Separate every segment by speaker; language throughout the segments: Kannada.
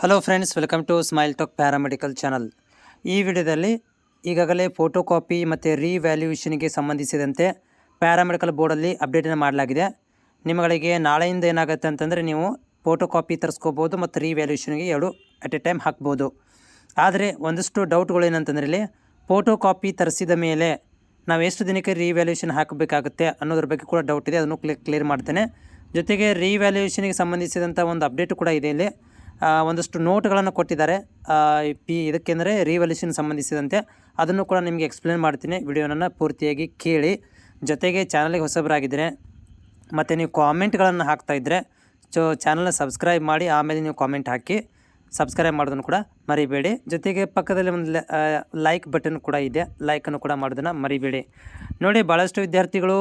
Speaker 1: Hello friends, welcome to Smile Talk paramedical channel. ಈ ವಿಡಿಯೋದಲ್ಲಿ ಈಗಾಗಲೇ ಫೋಟೋ ಕಾಪಿ ಮತ್ತು ರೀವ್ಯಾಲ್ಯೂಯೇಷನ್ಗೆ ಸಂಬಂಧಿಸಿದಂತೆ ಪ್ಯಾರಾಮೆಡಿಕಲ್ ಬೋರ್ಡಲ್ಲಿ ಅಪ್ಡೇಟನ್ನು ಮಾಡಲಾಗಿದೆ. ನಿಮ್ಮಗಳಿಗೆ ನಾಳೆಯಿಂದ ಏನಾಗುತ್ತೆ ಅಂತಂದರೆ ನೀವು ಫೋಟೋ ಕಾಪಿ ತರಿಸ್ಕೋಬೋದು ಮತ್ತು ರೀವ್ಯಾಲ್ಯೂಯೇಷನ್ಗೆ ಎರಡು ಅಟ್ ಎ ಟೈಮ್ ಹಾಕ್ಬೋದು. ಆದರೆ ಒಂದಷ್ಟು ಡೌಟ್ಗಳು ಏನಂತಂದರೆ ಇಲ್ಲಿ ಫೋಟೋ ಕಾಪಿ ತರಿಸಿದ ಮೇಲೆ ನಾವು ಎಷ್ಟು ದಿನಕ್ಕೆ ರೀವ್ಯಾಲ್ಯೂಯೇಷನ್ ಹಾಕಬೇಕಾಗುತ್ತೆ ಅನ್ನೋದ್ರ ಬಗ್ಗೆ ಕೂಡ ಡೌಟ್ ಇದೆ. ಅದನ್ನು ಕ್ಲಿಯರ್ ಮಾಡ್ತೇನೆ. ಜೊತೆಗೆ ರೀವ್ಯಾಲ್ಯೂಯೇಷನ್ಗೆ ಸಂಬಂಧಿಸಿದಂಥ ಒಂದು ಅಪ್ಡೇಟ್ ಕೂಡ ಇದೆ. ಇಲ್ಲಿ ಒಂದಷ್ಟು ನೋಟ್ಗಳನ್ನು ಕೊಟ್ಟಿದ್ದಾರೆ ಇದಕ್ಕೆಂದರೆ ರೀವ್ಯಾಲ್ಯೂಯೇಷನ್ ಸಂಬಂಧಿಸಿದಂತೆ. ಅದನ್ನು ಕೂಡ ನಿಮಗೆ ಎಕ್ಸ್ಪ್ಲೇನ್ ಮಾಡ್ತೀನಿ. ವಿಡಿಯೋನನ್ನು ಪೂರ್ತಿಯಾಗಿ ಕೇಳಿ. ಜೊತೆಗೆ ಚಾನಲ್ಗೆ ಹೊಸಬರಾಗಿದ್ದರೆ ಮತ್ತು ನೀವು ಕಾಮೆಂಟ್ಗಳನ್ನು ಹಾಕ್ತಾಯಿದ್ರೆ ಚಾನಲ್ನ ಸಬ್ಸ್ಕ್ರೈಬ್ ಮಾಡಿ ಆಮೇಲೆ ನೀವು ಕಾಮೆಂಟ್ ಹಾಕಿ. ಸಬ್ಸ್ಕ್ರೈಬ್ ಮಾಡೋದನ್ನು ಕೂಡ ಮರಿಬೇಡಿ. ಜೊತೆಗೆ ಪಕ್ಕದಲ್ಲಿ ಒಂದು ಲೈಕ್ ಬಟನ್ ಕೂಡ ಇದೆ, ಲೈಕನ್ನು ಕೂಡ ಮಾಡೋದನ್ನು ಮರಿಬೇಡಿ. ನೋಡಿ, ಭಾಳಷ್ಟು ವಿದ್ಯಾರ್ಥಿಗಳು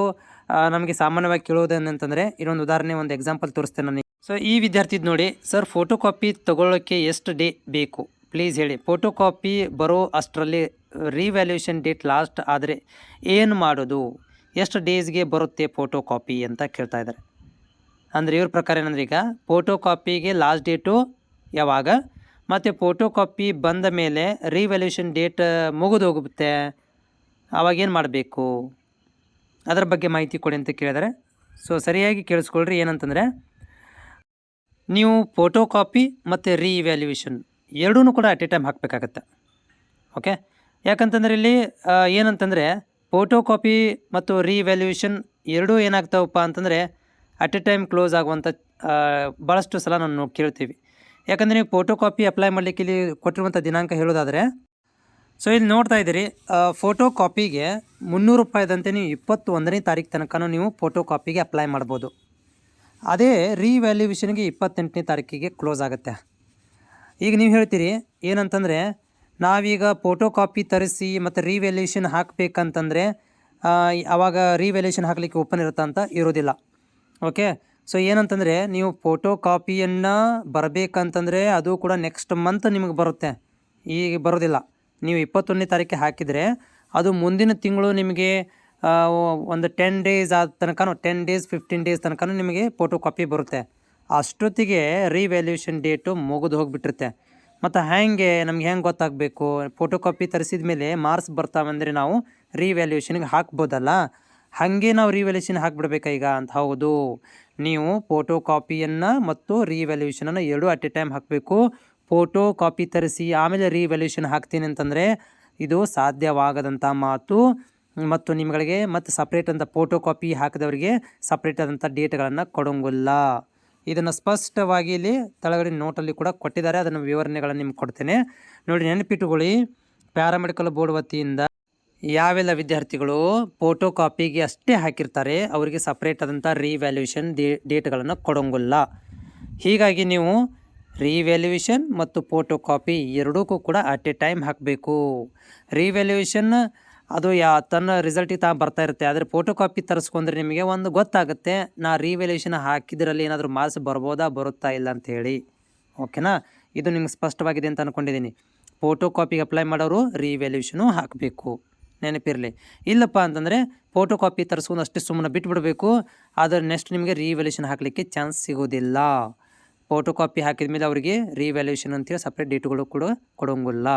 Speaker 1: ನಮಗೆ ಸಾಮಾನ್ಯವಾಗಿ ಕೇಳೋದೇನಂತಂದರೆ ಇನ್ನೊಂದು ಉದಾಹರಣೆ, ಒಂದು ಎಕ್ಸಾಂಪಲ್ ತೋರಿಸ್ತೇನೆ ನಾನು. ಸೊ ಈ ವಿದ್ಯಾರ್ಥಿದು ನೋಡಿ, ಸರ್ ಫೋಟೋ ಕಾಪಿ ತೊಗೊಳ್ಳೋಕ್ಕೆ ಎಷ್ಟು ಡೇ ಬೇಕು ಪ್ಲೀಸ್ ಹೇಳಿ. ಫೋಟೋ ಕಾಪಿ ಬರೋ ಅಷ್ಟರಲ್ಲಿ ರೀವ್ಯಾಲ್ಯೂಯೇಷನ್ ಡೇಟ್ ಲಾಸ್ಟ್ ಆದರೆ ಏನು ಮಾಡೋದು, ಎಷ್ಟು ಡೇಸ್ಗೆ ಬರುತ್ತೆ ಫೋಟೋ ಕಾಪಿ ಅಂತ ಕೇಳ್ತಾ ಇದ್ದಾರೆ. ಅಂದರೆ ಇವ್ರ ಪ್ರಕಾರ ಏನಂದ್ರೆ, ಈಗ ಫೋಟೋ ಕಾಪಿಗೆ ಲಾಸ್ಟ್ ಡೇಟು ಯಾವಾಗ, ಮತ್ತು ಫೋಟೋ ಕಾಪಿ ಬಂದ ಮೇಲೆ ರೀವ್ಯಾಲ್ಯೂಯೇಷನ್ ಡೇಟ್ ಮುಗಿದು ಹೋಗುತ್ತೆ, ಅವಾಗೇನು ಮಾಡಬೇಕು, ಅದರ ಬಗ್ಗೆ ಮಾಹಿತಿ ಕೊಡಿ ಅಂತ ಕೇಳಿದರೆ. ಸೊ ಸರಿಯಾಗಿ ಕೇಳಿಸ್ಕೊಳ್ರಿ. ಏನಂತಂದರೆ, ನೀವು ಫೋಟೋ ಕಾಪಿ ಮತ್ತು ರೀವ್ಯಾಲ್ಯೂಯೇಷನ್ ಎರಡೂ ಕೂಡ ಅಟ್ ಎ ಟೈಮ್ ಹಾಕಬೇಕಾಗತ್ತೆ. ಓಕೆ, ಯಾಕಂತಂದರೆ ಇಲ್ಲಿ ಏನಂತಂದರೆ ಫೋಟೋ ಕಾಪಿ ಮತ್ತು ರೀವ್ಯಾಲ್ಯೂಯೇಷನ್ ಎರಡೂ ಏನಾಗ್ತಾವಪ್ಪ ಅಂತಂದರೆ ಅಟ್ ಎ ಟೈಮ್ ಕ್ಲೋಸ್ ಆಗುವಂಥ ಭಾಳಷ್ಟು ಸಲ ನಾವು ಕೇಳ್ತೀವಿ. ಯಾಕಂದರೆ ನೀವು ಫೋಟೋ ಕಾಪಿ ಅಪ್ಲೈ ಮಾಡಲಿಕ್ಕೆ ಇಲ್ಲಿ ಕೊಟ್ಟಿರುವಂಥ ದಿನಾಂಕ ಹೇಳೋದಾದರೆ, ಸೊ ಇಲ್ಲಿ ನೋಡ್ತಾ ಇದ್ದೀರಿ, ಫೋಟೋ ಕಾಪಿಗೆ 300 ರೂಪಾಯಿದಂತೆ ನೀವು 21ನೇ ತಾರೀಕು ತನಕ ನೀವು ಫೋಟೋ ಕಾಪಿಗೆ ಅಪ್ಲೈ ಮಾಡ್ಬೋದು. ಅದೇ ರೀವ್ಯಾಲ್ಯೂಯೇಷನ್ಗೆ 28ನೇ ತಾರೀಕಿಗೆ ಕ್ಲೋಸ್ ಆಗುತ್ತೆ. ಈಗ ನೀವು ಹೇಳ್ತೀರಿ ಏನಂತಂದರೆ, ನಾವೀಗ ಫೋಟೋ ಕಾಪಿ ತರಿಸಿ ಮತ್ತು ರೀವ್ಯಾಲ್ಯೂಯೇಷನ್ ಹಾಕಬೇಕಂತಂದರೆ ಆವಾಗ ರೀವ್ಯಾಲ್ಯೂಯೇಷನ್ ಹಾಕಲಿಕ್ಕೆ ಓಪನ್ ಇರುತ್ತೆ ಅಂತ ಇರೋದಿಲ್ಲ. ಓಕೆ, ಸೊ ಏನಂತಂದರೆ ನೀವು ಫೋಟೋ ಕಾಪಿಯನ್ನು ಬರಬೇಕಂತಂದರೆ ಅದು ಕೂಡ ನೆಕ್ಸ್ಟ್ ಮಂತ್ ನಿಮಗೆ ಬರುತ್ತೆ, ಈಗ ಬರೋದಿಲ್ಲ. ನೀವು 21ನೇ ತಾರೀಕಿಗೆ ಹಾಕಿದರೆ ಅದು ಮುಂದಿನ ತಿಂಗಳು ನಿಮಗೆ ಒಂದು 10 ಡೇಸ್ ಆದ ತನಕ 10 ಡೇಸ್ 15 ಡೇಸ್ ತನಕ ನಿಮಗೆ ಫೋಟೋ ಕಾಪಿ ಬರುತ್ತೆ. ಅಷ್ಟೊತ್ತಿಗೆ ರೀವ್ಯಾಲ್ಯೂಯೇಷನ್ ಡೇಟು ಮುಗಿದು ಹೋಗಿಬಿಟ್ಟಿರುತ್ತೆ. ಮತ್ತು ನಮ್ಗೆ ಹೆಂಗೆ ಗೊತ್ತಾಗಬೇಕು, ಫೋಟೋ ಕಾಪಿ ತರಿಸಿದ ಮೇಲೆ ಮಾರ್ಕ್ಸ್ ಬರ್ತಾವಂದರೆ ನಾವು ರೀವ್ಯಾಲ್ಯೂಯೇಷನ್ಗೆ ಹಾಕ್ಬೋದಲ್ಲ, ಹಾಗೆ ನಾವು ರೀವ್ಯಾಲ್ಯೂಯೇಷನ್ ಹಾಕಿಬಿಡ್ಬೇಕಾ ಈಗ ಅಂತ? ಹೌದು, ನೀವು ಫೋಟೋ ಕಾಪಿಯನ್ನು ಮತ್ತು ರೀವ್ಯಾಲ್ಯೂಯೇಷನನ್ನು ಎರಡೂ ಅಟ್ ಎ ಟೈಮ್ ಹಾಕಬೇಕು. ಫೋಟೋ ಕಾಪಿ ತರಿಸಿ ಆಮೇಲೆ ರೀವ್ಯಾಲ್ಯೂಯೇಷನ್ ಹಾಕ್ತೀನಿ ಅಂತಂದರೆ ಇದು ಸಾಧ್ಯವಾಗದಂಥ ಮಾತು. ಮತ್ತು ನಿಮಗೆ ಮತ್ತು ಸಪ್ರೇಟ್ ಅಂತ ಫೋಟೋ ಕಾಪಿ ಹಾಕಿದವರಿಗೆ ಸಪ್ರೇಟ್ ಆದಂಥ ಡೇಟ್ಗಳನ್ನು ಕೊಡೋಂಗಿಲ್ಲ. ಇದನ್ನು ಸ್ಪಷ್ಟವಾಗಿ ಇಲ್ಲಿ ತಳಗಡೆ ನೋಟಲ್ಲಿ ಕೂಡ ಕೊಟ್ಟಿದ್ದಾರೆ. ಅದನ್ನು ವಿವರಣೆಗಳನ್ನು ನಿಮ್ಗೆ ಕೊಡ್ತೇನೆ ನೋಡಿ, ನೆನಪಿಟ್ಟುಕೊಳ್ಳಿ. ಪ್ಯಾರಾಮೆಡಿಕಲ್ ಬೋರ್ಡ್ ವತಿಯಿಂದ ಯಾವೆಲ್ಲ ವಿದ್ಯಾರ್ಥಿಗಳು ಫೋಟೋ ಕಾಪಿಗೆ ಅಷ್ಟೇ ಹಾಕಿರ್ತಾರೆ ಅವರಿಗೆ ಸಪ್ರೇಟ್ ಆದಂಥ ರೀವ್ಯಾಲ್ಯೂಯೇಷನ್ ಡೇಟ್ಗಳನ್ನು ಕೊಡೋಂಗಿಲ್ಲ. ಹೀಗಾಗಿ ನೀವು ರೀವ್ಯಾಲ್ಯೂಯೇಷನ್ ಮತ್ತು ಫೋಟೋ ಕಾಪಿ ಎರಡಕ್ಕೂ ಕೂಡ ಅಟ್ ಎ ಟೈಮ್ ಹಾಕಬೇಕು. ರೀವ್ಯಾಲ್ಯೂಯೇಷನ್ ಅದು ತನ್ನ ರಿಸಲ್ಟಿಗೆ ಬರ್ತಾ ಇರುತ್ತೆ. ಆದರೆ ಫೋಟೋ ಕಾಪಿ ತರಿಸ್ಕೊಂಡ್ರೆ ನಿಮಗೆ ಒಂದು ಗೊತ್ತಾಗುತ್ತೆ, ನಾ ರೀವ್ಯಾಲ್ಯೂಯೇಷನ್ ಹಾಕಿದ್ರಲ್ಲಿ ಏನಾದರೂ ಮಾರ್ಕ್ಸ್ ಬರುತ್ತಾ ಇಲ್ಲ ಅಂಥೇಳಿ. ಓಕೆನಾ, ಇದು ನಿಮ್ಗೆ ಸ್ಪಷ್ಟವಾಗಿದೆ ಅಂತ ಅಂದ್ಕೊಂಡಿದ್ದೀನಿ. ಫೋಟೋ ಕಾಪಿಗೆ ಅಪ್ಲೈ ಮಾಡೋರು ರೀವ್ಯಾಲ್ಯೂಯೇಷನು ಹಾಕಬೇಕು, ನೆನಪಿರಲಿ. ಇಲ್ಲಪ್ಪ ಅಂತಂದರೆ ಫೋಟೋ ಕಾಪಿ ತರಿಸ್ಕೊಂಡು ಅಷ್ಟೇ ಸುಮ್ಮನೆ ಬಿಟ್ಬಿಡಬೇಕು. ಆದರೆ ನೆಕ್ಸ್ಟ್ ನಿಮಗೆ ರೀವ್ಯಾಲ್ಯೂಯೇಷನ್ ಹಾಕಲಿಕ್ಕೆ ಚಾನ್ಸ್ ಸಿಗೋದಿಲ್ಲ. ಫೋಟೋ ಕಾಪಿ ಹಾಕಿದ ಮೇಲೆ ಅವರಿಗೆ ರೀವ್ಯಾಲ್ಯೂಯೇಷನ್ ಅಂತೇಳಿ ಸಪ್ರೇಟ್ ಡೇಟ್ಗಳು ಕೂಡ ಕೊಡೋಂಗಿಲ್ಲ.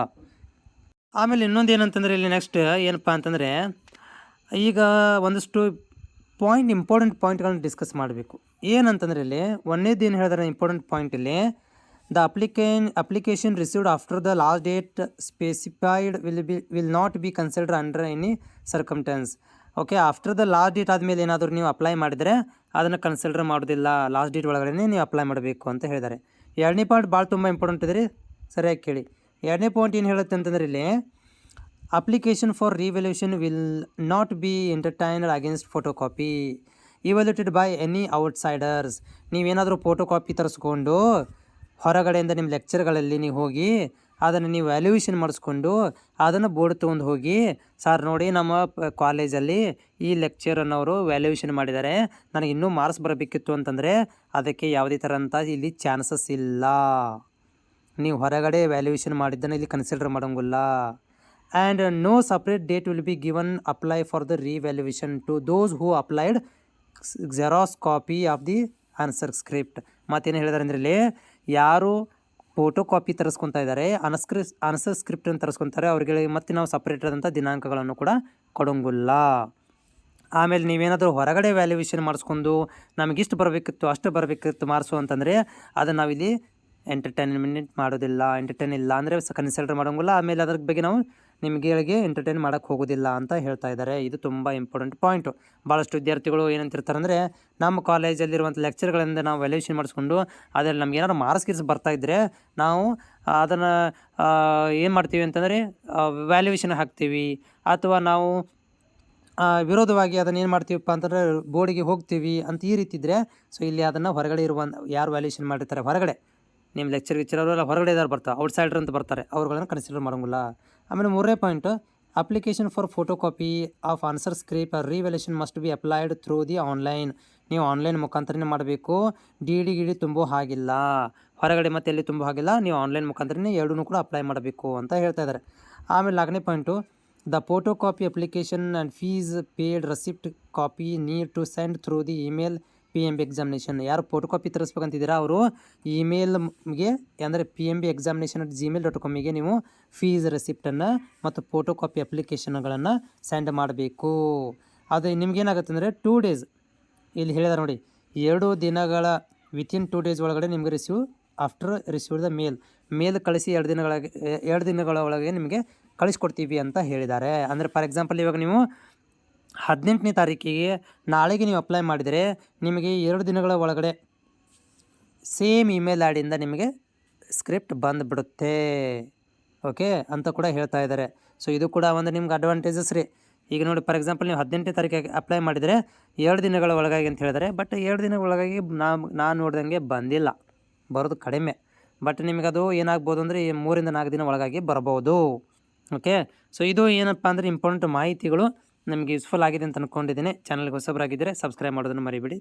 Speaker 1: ಆಮೇಲೆ ಇನ್ನೊಂದು ಏನಂತಂದರೆ ಇಲ್ಲಿ ನೆಕ್ಸ್ಟ್ ಏನಪ್ಪ ಅಂತಂದರೆ, ಈಗ ಒಂದಷ್ಟು ಇಂಪಾರ್ಟೆಂಟ್ ಪಾಯಿಂಟ್ಗಳನ್ನ ಡಿಸ್ಕಸ್ ಮಾಡಬೇಕು. ಏನಂತಂದರೆ ಇಲ್ಲಿ ಒಂದೇದು ಏನು ಹೇಳಿದಾರೆ ಇಂಪಾರ್ಟೆಂಟ್ ಪಾಯಿಂಟ್ ಇಲ್ಲಿ, the application received after the last date specified will not be consider under any circumstance. Okay, after the last date ಆದಮೇಲೆ ಏನಾದರೂ ನೀವು ಅಪ್ಲೈ ಮಾಡಿದರೆ ಅದನ್ನು ಕನ್ಸಿಡರ್ ಮಾಡೋದಿಲ್ಲ, ಲಾಸ್ಟ್ ಡೇಟ್ ಒಳಗಡೆ ನೀವು ಅಪ್ಲೈ ಮಾಡಬೇಕು ಅಂತ ಹೇಳಿದ್ದಾರೆ. ಎರಡನೇ ಪಾಯಿಂಟ್ ಭಾಳ ತುಂಬ ಇಂಪಾರ್ಟೆಂಟ್ ಇದೆ ರೀ, ಸರಿಯಾಗಿ ಕೇಳಿ. ಎರಡನೇ ಪಾಯಿಂಟ್ ಏನು ಹೇಳುತ್ತೆ ಅಂತಂದರೆ ಇಲ್ಲಿ, application for revaluation will not be entertained against photo copy evaluated by any outsiders. ನೀವೇನಾದರೂ ಫೋಟೋ ಕಾಪಿ ತರಿಸ್ಕೊಂಡು ಹೊರಗಡೆಯಿಂದ ನಿಮ್ಮ ಲೆಕ್ಚರ್ಗಳಲ್ಲಿ ನೀವು ಹೋಗಿ ಅದನ್ನು ನೀವು ವ್ಯಾಲ್ಯೂಯೇಷನ್ ಮಾಡಿಸ್ಕೊಂಡು ಅದನ್ನು ಬೋರ್ಡ್ ತೊಗೊಂಡು ಹೋಗಿ, ಸರ್ ನೋಡಿ ನಮ್ಮ ಕಾಲೇಜಲ್ಲಿ ಈ ಲೆಕ್ಚರನ್ನವರು ವ್ಯಾಲ್ಯೂಯೇಷನ್ ಮಾಡಿದ್ದಾರೆ, ನನಗೆ ಇನ್ನೂ ಮಾರ್ಕ್ಸ್ ಬರಬೇಕಿತ್ತು ಅಂತಂದರೆ ಅದಕ್ಕೆ ಯಾವುದೇ ಥರ ಅಂತ ಇಲ್ಲಿ ಚಾನ್ಸಸ್ ಇಲ್ಲ. ನೀವು ಹೊರಗಡೆ ವ್ಯಾಲ್ಯೂಯೇಷನ್ ಮಾಡಿದ್ದನ್ನು ಇಲ್ಲಿ ಕನ್ಸಿಡರ್ ಮಾಡೋಂಗಿಲ್ಲ. And no separate date will be given apply for the revaluation to those who applied xerox copy of the answer script. ಮತ್ತೇನು ಹೇಳಿದಾರೆ ಅಂದರೆ ಇಲ್ಲಿ, ಯಾರು ಫೋಟೋ ಕಾಪಿ ತರಿಸ್ಕೊತಾ ಇದ್ದಾರೆ, ಆನ್ಸರ್ ಸ್ಕ್ರಿಪ್ಟನ್ನು ತರಿಸ್ಕೊತಾರೆ, ಅವ್ರಿಗೆ ಮತ್ತೆ ನಾವು ಸಪ್ರೇಟ್ ಆದಂಥ ದಿನಾಂಕಗಳನ್ನು ಕೂಡ ಕೊಡೋಂಗಿಲ್ಲ. ಆಮೇಲೆ ನೀವೇನಾದರೂ ಹೊರಗಡೆ ವ್ಯಾಲ್ಯೂಯೇಷನ್ ಮಾಡಿಸ್ಕೊಂಡು ನಮಗಿಷ್ಟು ಬರಬೇಕಿತ್ತು ಅಷ್ಟು ಬರಬೇಕಿತ್ತು ಮಾರ್ಕ್ಸು ಅಂತಂದರೆ ಅದನ್ನು ನಾವಿಲ್ಲಿ ಎಂಟರ್ಟೈನ್ಮೆಂಟ್ ಮಾಡೋದಿಲ್ಲ, ಎಂಟರ್ಟೈನ್ ಇಲ್ಲ ಅಂದರೆ ಕನ್ಸಿಡರ್ ಮಾಡೋಂಗಿಲ್ಲ. ಆಮೇಲೆ ಅದ್ರ ಬಗ್ಗೆ ನಾವು ನಿಮಗೆ ಎಂಟರ್ಟೈನ್ ಮಾಡೋಕ್ಕೆ ಹೋಗೋದಿಲ್ಲ ಅಂತ ಹೇಳ್ತಾ ಇದ್ದಾರೆ. ಇದು ತುಂಬ ಇಂಪಾರ್ಟೆಂಟ್ ಪಾಯಿಂಟು. ಭಾಳಷ್ಟು ವಿದ್ಯಾರ್ಥಿಗಳು ಏನಂತಿರ್ತಾರೆ ಅಂದರೆ, ನಮ್ಮ ಕಾಲೇಜಲ್ಲಿರುವಂಥ ಲೆಕ್ಚರ್ಗಳಿಂದ ನಾವು ವ್ಯಾಲ್ಯೂಯೇಷನ್ ಮಾಡಿಸ್ಕೊಂಡು ಅದರಲ್ಲಿ ನಮ್ಗೆ ಏನಾದ್ರು ಮಾರ್ಕ್ಸ್ ಬರ್ತಾಯಿದ್ರೆ ನಾವು ಅದನ್ನು ಏನು ಮಾಡ್ತೀವಿ ಅಂತಂದರೆ ವ್ಯಾಲ್ಯೂಯೇಷನ್ ಹಾಕ್ತೀವಿ, ಅಥವಾ ನಾವು ವಿರೋಧವಾಗಿ ಅದನ್ನು ಏನು ಮಾಡ್ತೀವಪ್ಪ ಅಂತಂದರೆ ಬೋರ್ಡಿಗೆ ಹೋಗ್ತೀವಿ ಅಂತ ಈ ರೀತಿ ಇದ್ದರೆ, ಸೊ ಇಲ್ಲಿ ಅದನ್ನು ಹೊರಗಡೆ ಯಾರು ವ್ಯಾಲ್ಯೂಯೇಷನ್ ಮಾಡಿರ್ತಾರೆ ಹೊರಗಡೆ ನಿಮ್ಮ ಲೆಕ್ಚರ್ ಅವರೆಲ್ಲ ಹೊರಗಡೆ ಇದಾರು ಬರ್ತಾರೆ, ಔಟ್ಸೈಡರ್ ಅಂತ ಬರ್ತಾರೆ, ಅವ್ರುಗಳನ್ನು ಕನ್ಸಿಡರ್ ಮಾಡೋಂಗಿಲ್ಲ. ಆಮೇಲೆ 3ನೇ point, application for photo copy of answer script revaluation must be applied through the online. ನೀವು ಆನ್ಲೈನ್ ಮುಖಾಂತರನೇ ಮಾಡಬೇಕು, ಡಿ ತುಂಬೋ ಹಾಗಿಲ್ಲ, ಹೊರಗಡೆ ಮತ್ತೆ ಎಲ್ಲಿ ತುಂಬೋ ಹಾಗಿಲ್ಲ, ನೀವು ಆನ್ಲೈನ್ ಮುಖಾಂತರನೇ ಎರಡೂ ಕೂಡ ಅಪ್ಲೈ ಮಾಡಬೇಕು ಅಂತ ಹೇಳ್ತಾ ಇದ್ದಾರೆ. ಆಮೇಲೆ 4ನೇ point, the photo copy application and fees paid receipt copy need to send through the email PMB examination. ಯಾರು ಫೋಟೋ ಕಾಪಿ ತರಿಸ್ಬೇಕಂತಿದ್ದೀರಾ ಅವರು ಇಮೇಲ್ಗೆ ಅಂದರೆ PMBexamination@gmail.comಗೆ ನೀವು ಫೀಸ್ ರೆಸಿಪ್ಟನ್ನು ಮತ್ತು ಫೋಟೋ ಕಾಪಿ ಅಪ್ಲಿಕೇಶನ್ಗಳನ್ನು ಸೆಂಡ್ ಮಾಡಬೇಕು. ಅದು ನಿಮ್ಗೇನಾಗುತ್ತೆ ಅಂದರೆ 2 days ಇಲ್ಲಿ ಹೇಳಿದಾರೆ ನೋಡಿ, 2 ದಿನಗಳ ವಿತಿನ್ 2 days ಒಳಗಡೆ ನಿಮಗೆ ಆಫ್ಟರ್ ರಿಸೀವ್ ದ ಮೇಲ್ ಕಳಿಸಿ 2 ದಿನಗಳ ಒಳಗೆ ನಿಮಗೆ ಕಳಿಸ್ಕೊಡ್ತೀವಿ ಅಂತ ಹೇಳಿದ್ದಾರೆ. ಅಂದರೆ ಫಾರ್ ಎಕ್ಸಾಂಪಲ್ ಇವಾಗ ನೀವು 18ನೇ ತಾರೀಕಿಗೆ ನಾಳೆಗೆ ನೀವು ಅಪ್ಲೈ ಮಾಡಿದರೆ ನಿಮಗೆ 2 ದಿನಗಳ ಒಳಗಡೆ ಸೇಮ್ ಇಮೇಲ್ ಐಡಿಯಿಂದ ನಿಮಗೆ ಸ್ಕ್ರಿಪ್ಟ್ ಬಂದುಬಿಡುತ್ತೆ. ಓಕೆ ಅಂತ ಕೂಡ ಹೇಳ್ತಾ ಇದ್ದಾರೆ. ಸೊ ಇದು ಕೂಡ ಒಂದು ನಿಮ್ಗೆ ಅಡ್ವಾಂಟೇಜಸ್ ರೀ. ಈಗ ನೋಡಿ ಫಾರ್ ಎಕ್ಸಾಂಪಲ್ ನೀವು 18ನೇ ತಾರೀಕಿಗೆ ಅಪ್ಲೈ ಮಾಡಿದರೆ 2 ದಿನಗಳ ಒಳಗಾಗಿ ಅಂತ ಹೇಳಿದರೆ, ಬಟ್ 2 ದಿನಗಳ ಒಳಗಾಗಿ ನಾನು ನೋಡ್ದಂಗೆ ಬಂದಿಲ್ಲ, ಬರೋದು ಕಡಿಮೆ. ಬಟ್ ನಿಮಗೆ ಅದು ಏನಾಗ್ಬೋದು ಅಂದರೆ 3 ರಿಂದ 4 ದಿನ ಒಳಗಾಗಿ ಬರ್ಬೋದು. ಓಕೆ, ಸೊ ಇದು ಏನಪ್ಪ ಅಂದರೆ ಇಂಪಾರ್ಟೆಂಟ್ ಮಾಹಿತಿಗಳು ನಮಗೆ ಯೂಸ್ಫುಲ್ ಆಗಿದೆ ಅಂತ ಅಂದ್ಕೊಂಡಿದ್ದೀನಿ. ಚಾನಲ್ಗೆ ಹೊಸಬರಾಗಿದ್ದರೆ ಸಬ್ಸ್ಕ್ರೈಬ್ ಮಾಡೋದನ್ನು ಮರಿಬೇಡಿ.